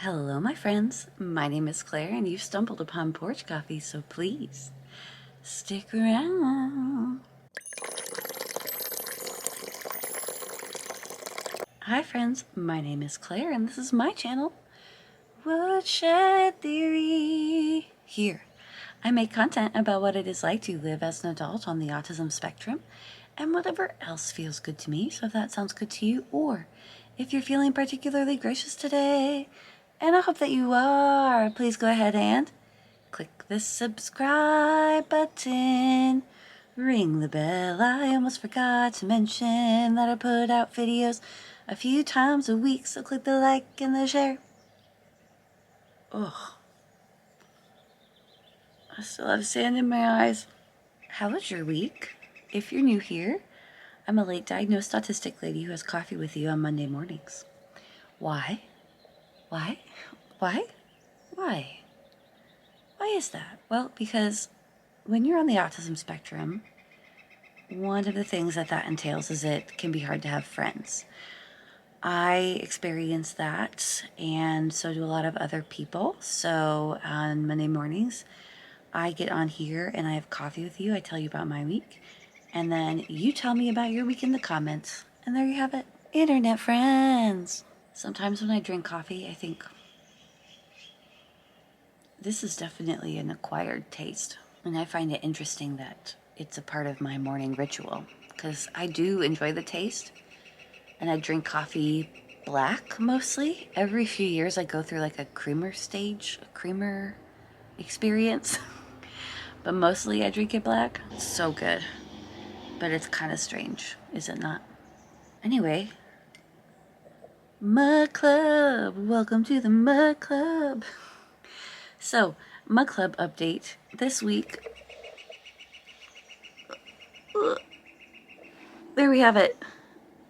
Hello, my friends. My name is Claire, and you've stumbled upon Porch Coffee, so please stick around. Hi, friends. My name is Claire, and this is my channel, Woodshed Theory. Here, I make content about what it is like to live as an adult on the autism spectrum and whatever else feels good to me. So if that sounds good to you, or if you're feeling particularly gracious today, and I hope that you are, please go ahead and click the subscribe button. Ring the bell. I almost forgot to mention that I put out videos a few times a week, so click the like and the share. Ugh. I still have sand in my eyes. How was your week? If you're new here, I'm a late diagnosed autistic lady who has coffee with you on Monday mornings. Why? Why? Why? Why? Why is that? Well, because when you're on the autism spectrum, one of the things that entails is it can be hard to have friends. I experience that, and so do a lot of other people. So on Monday mornings, I get on here and I have coffee with you. I tell you about my week, and then you tell me about your week in the comments. And there you have it. Internet friends. Sometimes when I drink coffee, I think, this is definitely an acquired taste. And I find it interesting that it's a part of my morning ritual, because I do enjoy the taste. And I drink coffee black mostly. Every few years I go through like a creamer stage, a creamer experience. But mostly I drink it black. It's so good. But it's kind of strange, is it not? Anyway, Mug Club. Welcome to the Mug Club. So, Mug Club update. This week, there we have it.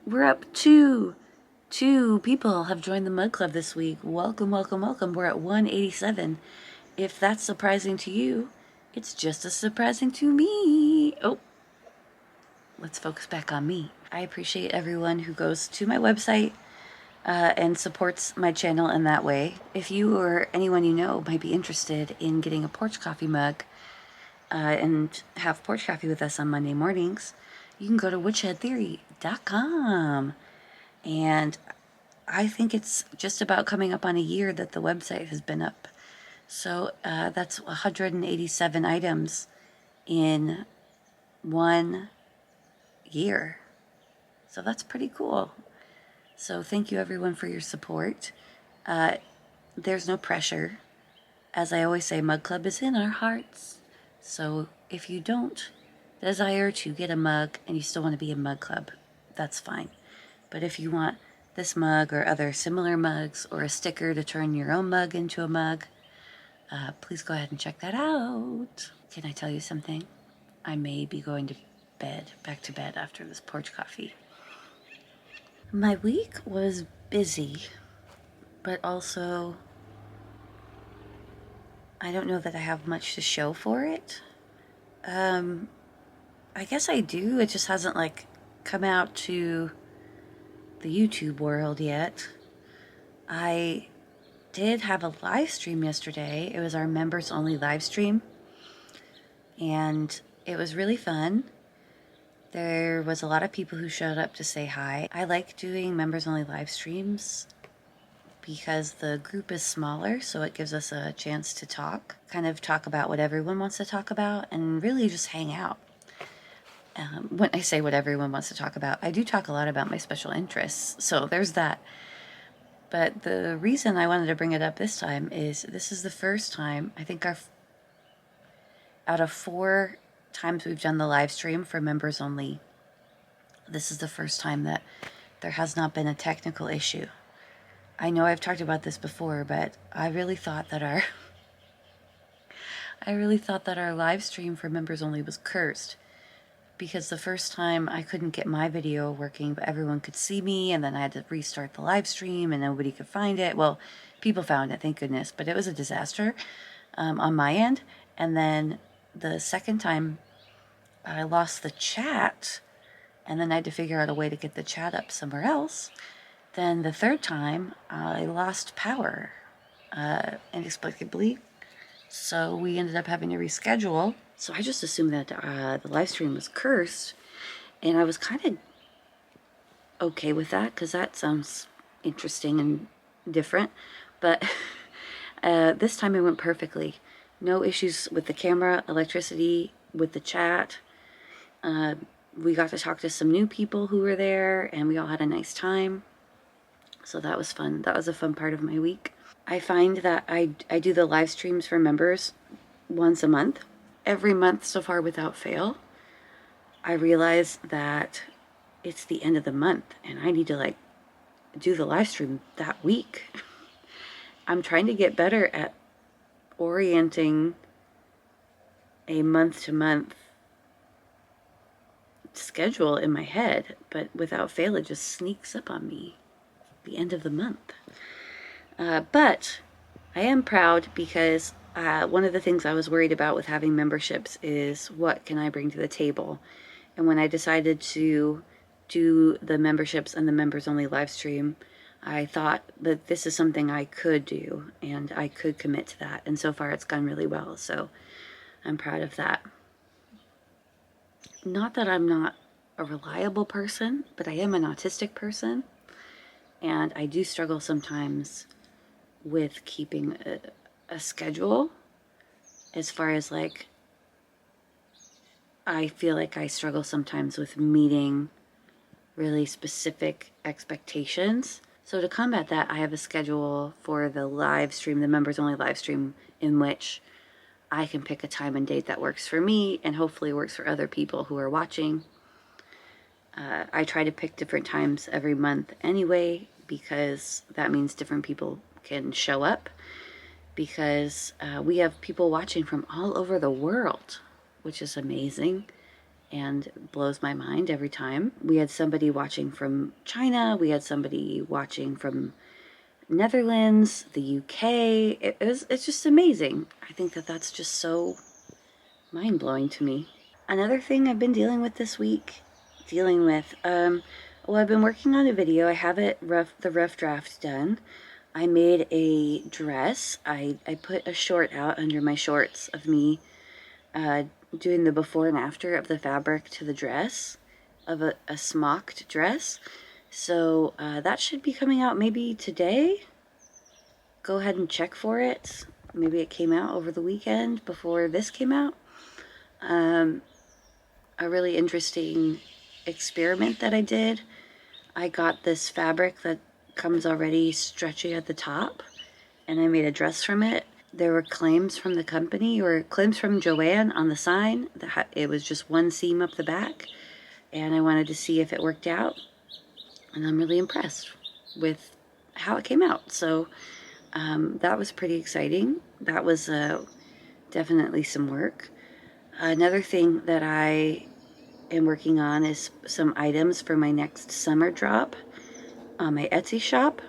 We're up to two people have joined the Mug Club this week. Welcome, welcome, welcome. We're at 187. If that's surprising to you, it's just as surprising to me. Oh, let's focus back on me. I appreciate everyone who goes to my website and supports my channel in that way. If you or anyone you know might be interested in getting a porch coffee mug and have porch coffee with us on Monday mornings, you can go to woodshedtheory.com. And I think it's just about coming up on a year that the website has been up. So that's 187 items in 1 year. So that's pretty cool. So thank you everyone for your support. There's no pressure. As I always say, Mug Club is in our hearts. So if you don't desire to get a mug and you still want to be in Mug Club, that's fine. But if you want this mug or other similar mugs or a sticker to turn your own mug into a mug, please go ahead and check that out. Can I tell you something? I may be going to bed, back to bed after this porch coffee. My week was busy, but also I don't know that I have much to show for it. I guess I do. It just hasn't like come out to the YouTube world yet. I did have a live stream yesterday. It was our members only live stream, and it was really fun. There was a lot of people who showed up to say hi. I like doing members only live streams because the group is smaller, so it gives us a chance to talk, kind of talk about what everyone wants to talk about, and really just hang out. When I say what everyone wants to talk about, I do talk a lot about my special interests, so there's that. But the reason I wanted to bring it up this time is this is the first time, I think out of 4 times we've done the live stream for members only, this is the first time that there has not been a technical issue. I know I've talked about this before, but I really thought that our live stream for members only was cursed, because the first time I couldn't get my video working, but everyone could see me, and then I had to restart the live stream and nobody could find it. Well, people found it, thank goodness, but it was a disaster on my end. And then the second time I lost the chat, and then I had to figure out a way to get the chat up somewhere else. Then the third time I lost power. inexplicably. So we ended up having to reschedule. So I just assumed that the live stream was cursed. And I was kind of okay with that because that sounds interesting and different. But this time it went perfectly. No issues with the camera, electricity, with the chat. We got to talk to some new people who were there, and we all had a nice time. So that was fun. That was a fun part of my week. I find that I do the live streams for members once a month. Every month so far without fail. I realize that it's the end of the month and I need to like do the live stream that week. I'm trying to get better at orienting a month to month schedule in my head, but without fail it just sneaks up on me the end of the month. But I am proud because one of the things I was worried about with having memberships is what can I bring to the table. And when I decided to do the memberships and the members only live stream, I thought that this is something I could do and I could commit to that. And so far it's gone really well. So I'm proud of that. Not that I'm not a reliable person, but I am an autistic person. And I do struggle sometimes with keeping a schedule as far as like, I feel like I struggle sometimes with meeting really specific expectations. So to combat that, I have a schedule for the live stream, the members only live stream, in which I can pick a time and date that works for me and hopefully works for other people who are watching. I try to pick different times every month anyway, because that means different people can show up, because we have people watching from all over the world, which is amazing and blows my mind every time. We had somebody watching from China, we had somebody watching from Netherlands, the UK. It's just amazing. I think that that's just so mind-blowing to me. Another thing I've been dealing with this week, well, I've been working on a video. I have the rough draft done. I made a dress. I put a short out under my shorts of me doing the before and after of the fabric to the dress, of a smocked dress. So that should be coming out maybe today. Go ahead and check for it. Maybe it came out over the weekend before this came out. A really interesting experiment that I did. I got this fabric that comes already stretchy at the top, and I made a dress from it. There were claims from the company, or claims from Joanne on the sign, that it was just one seam up the back, and I wanted to see if it worked out, and I'm really impressed with how it came out. So that was pretty exciting. That was definitely some work. Another thing that I am working on is some items for my next summer drop on my Etsy shop.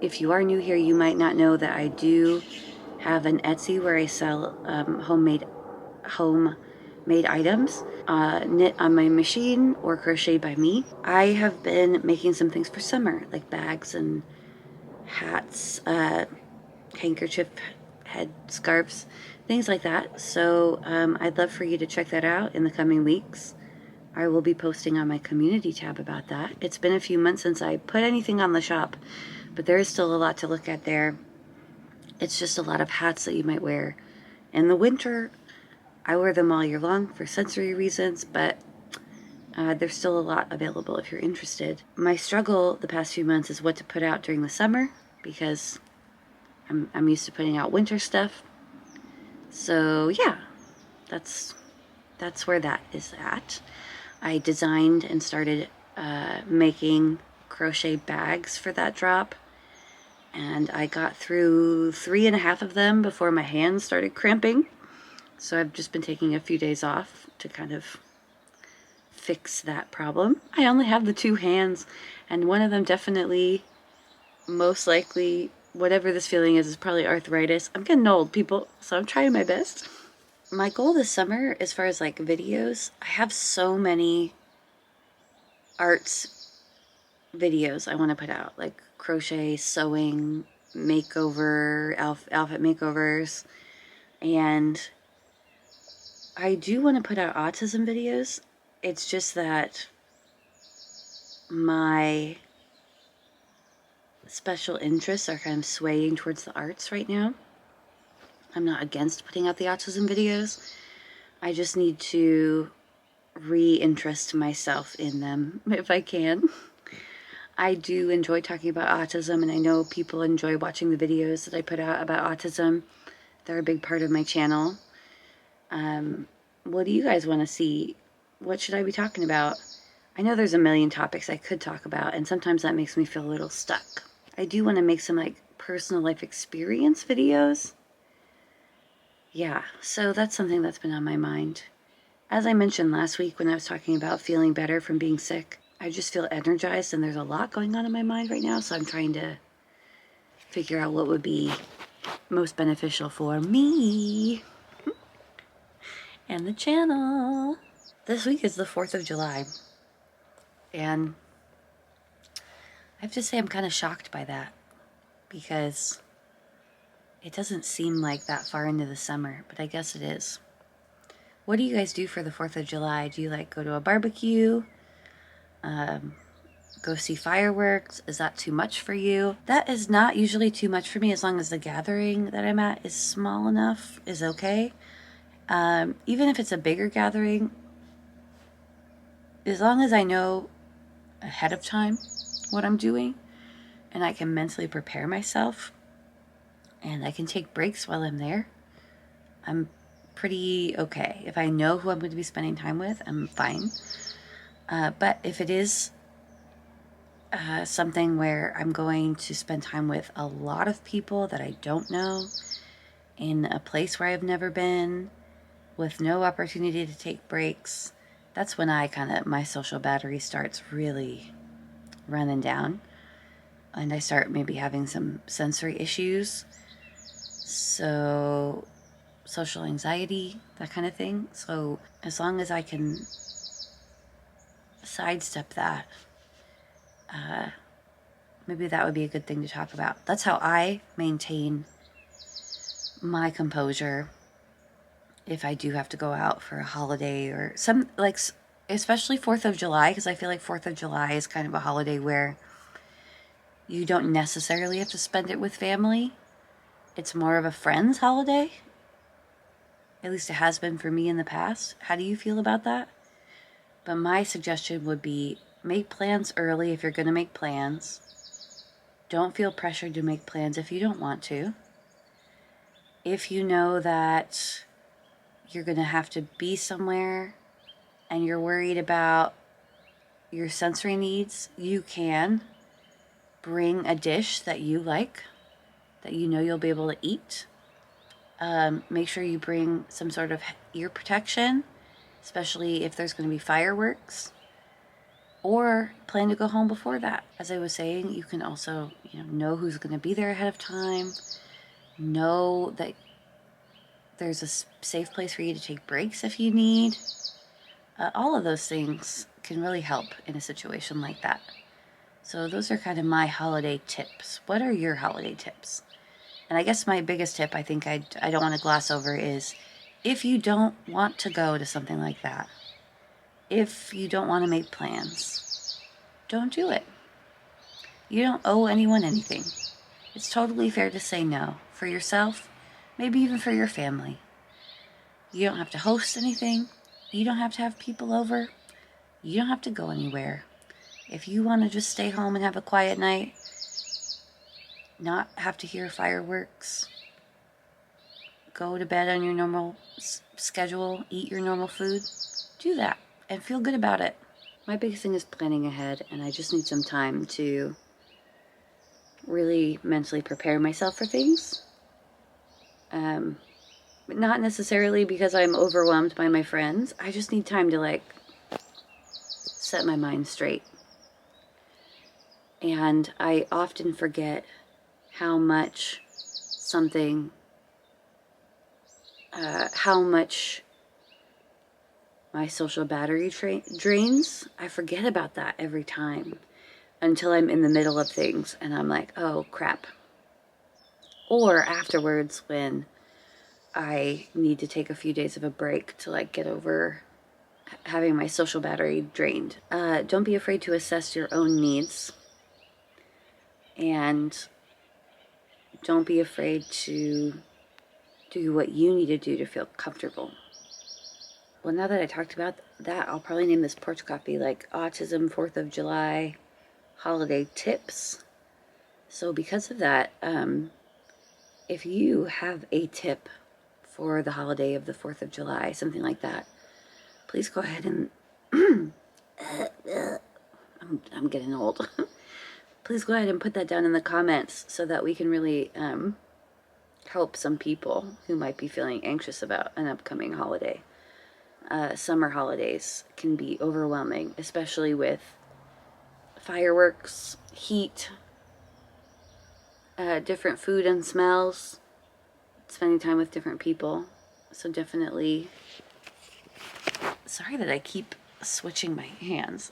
If you are new here, you might not know that I do have an Etsy where I sell homemade items, knit on my machine or crocheted by me. I have been making some things for summer, like bags and hats, handkerchief head scarves, things like that. So I'd love for you to check that out in the coming weeks. I will be posting on my community tab about that. It's been a few months since I put anything on the shop, but there is still a lot to look at there. It's just a lot of hats that you might wear in the winter. I wear them all year long for sensory reasons, but there's still a lot available if you're interested. My struggle the past few months is what to put out during the summer, because I'm used to putting out winter stuff. So yeah, that's where that is at. I designed and started making crochet bags for that drop, and I got through 3.5 of them before my hands started cramping. So I've just been taking a few days off to kind of fix that problem. I only have the 2 hands, and one of them definitely, most likely, whatever this feeling is probably arthritis. I'm getting old, people, so I'm trying my best. My goal this summer, as far as like videos, I have so many arts videos I want to put out, like crochet, sewing, makeover, outfit makeovers, and I do want to put out autism videos. It's just that my special interests are kind of swaying towards the arts right now. I'm not against putting out the autism videos. I just need to re-interest myself in them if I can. I do enjoy talking about autism, and I know people enjoy watching the videos that I put out about autism. They're a big part of my channel. What do you guys want to see? What should I be talking about? I know there's a million topics I could talk about, and sometimes that makes me feel a little stuck. I do want to make some like personal life experience videos. Yeah, so that's something that's been on my mind. As I mentioned last week when I was talking about feeling better from being sick, I just feel energized, and there's a lot going on in my mind right now, so I'm trying to figure out what would be most beneficial for me and the channel. This week is the 4th of July, and I have to say I'm kind of shocked by that because it doesn't seem like that far into the summer, but I guess it is. What do you guys do for the 4th of July? Do you like go to a barbecue? Go see fireworks? Is that too much for you? That is not usually too much for me, as long as the gathering that I'm at is small enough, is okay. Even if it's a bigger gathering, as long as I know ahead of time what I'm doing and I can mentally prepare myself and I can take breaks while I'm there, I'm pretty okay. If I know who I'm going to be spending time with, I'm fine. But if it is something where I'm going to spend time with a lot of people that I don't know, in a place where I've never been, with no opportunity to take breaks, that's when my social battery starts really running down. And I start maybe having some sensory issues. So, social anxiety, that kind of thing. So, as long as I can sidestep that, maybe that would be a good thing to talk about. That's how I maintain my composure if I do have to go out for a holiday or some, like, especially 4th of July, because I feel like 4th of July is kind of a holiday where you don't necessarily have to spend it with family. It's more of a friend's holiday. At least it has been for me in the past. How do you feel about that? But my suggestion would be make plans early if you're going to make plans. Don't feel pressured to make plans if you don't want to. If you know that you're going to have to be somewhere and you're worried about your sensory needs, you can bring a dish that you like, that you know you'll be able to eat. Make sure you bring some sort of ear protection, especially if there's going to be fireworks, or plan to go home before that. As I was saying, you can also know who's going to be there ahead of time, know that there's a safe place for you to take breaks if you need. All of those things can really help in a situation like that. So those are kind of my holiday tips. What are your holiday tips? And I guess my biggest tip, I think I don't want to gloss over, is if you don't want to go to something like that, if you don't want to make plans, don't do it. You don't owe anyone anything. It's totally fair to say no for yourself, maybe even for your family. You don't have to host anything. You don't have to have people over. You don't have to go anywhere. If you want to just stay home and have a quiet night, not have to hear fireworks, go to bed on your normal schedule, eat your normal food, do that and feel good about it. My biggest thing is planning ahead, and I just need some time to really mentally prepare myself for things. But not necessarily because I'm overwhelmed by my friends. I just need time to set my mind straight. And I often forget how much my social battery drains. I forget about that every time until I'm in the middle of things and I'm like, oh crap, or afterwards when I need to take a few days of a break to like get over having my social battery drained. Don't be afraid to assess your own needs, and don't be afraid to do what you need to do to feel comfortable. Well, now that I talked about that, I'll probably name this Porch Coffee like Autism 4th of July Holiday Tips. So because of that, if you have a tip for the holiday of the 4th of July, something like that, please go ahead and I'm getting old. Please go ahead and put that down in the comments so that we can really help some people who might be feeling anxious about an upcoming holiday. Summer holidays can be overwhelming, especially with fireworks, heat, different food and smells, spending time with different people. So definitely, sorry that I keep switching my hands.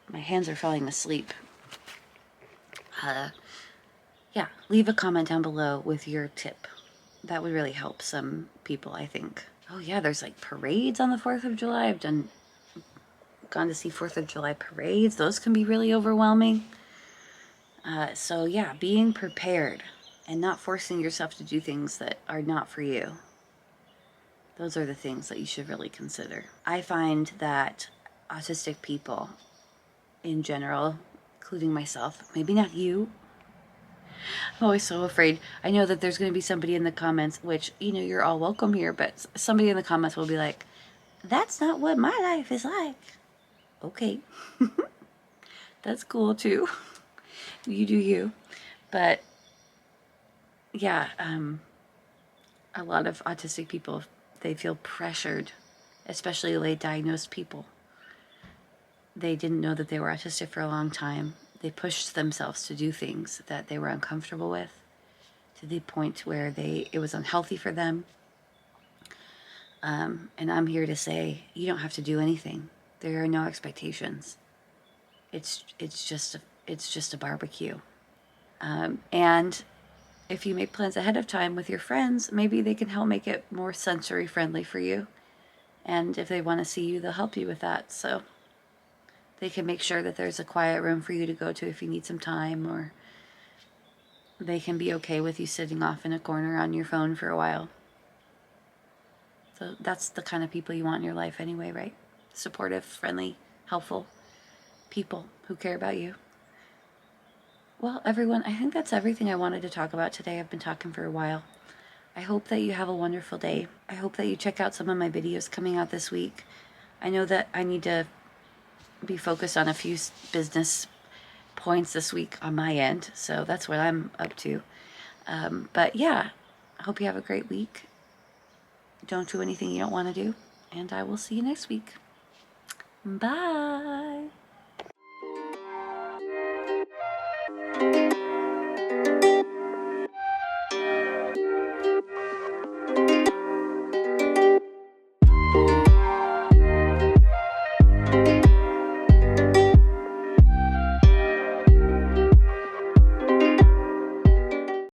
My hands are falling asleep. Yeah, leave a comment down below with your tip. That would really help some people, I think. Oh yeah, there's like parades on the 4th of July. I've gone to see 4th of July parades. Those can be really overwhelming. So yeah, being prepared and not forcing yourself to do things that are not for you. Those are the things that you should really consider. I find that autistic people in general, including myself, maybe not you. I'm always so afraid. I know that there's going to be somebody in the comments, which, you know, you're all welcome here, but somebody in the comments will be like, that's not what my life is like. Okay. That's cool too. You do you. But yeah, a lot of autistic people, they feel pressured, especially late diagnosed people. They didn't know that they were autistic for a long time. They pushed themselves to do things that they were uncomfortable with, to the point where it was unhealthy for them. And I'm here to say, you don't have to do anything. There are no expectations. It's just a barbecue. And if you make plans ahead of time with your friends, maybe they can help make it more sensory friendly for you. And if they want to see you, they'll help you with that. So they can make sure that there's a quiet room for you to go to if you need some time, or they can be okay with you sitting off in a corner on your phone for a while. So that's the kind of people you want in your life anyway, right? Supportive, friendly, helpful people who care about you. Well, everyone, I think that's everything I wanted to talk about today. I've been talking for a while. I hope that you have a wonderful day. I hope that you check out some of my videos coming out this week. I know that I need to be focused on a few business points this week on my end, so that's what I'm up to. But yeah, I hope you have a great week. Don't do anything you don't want to do, and I will see you next week. Bye.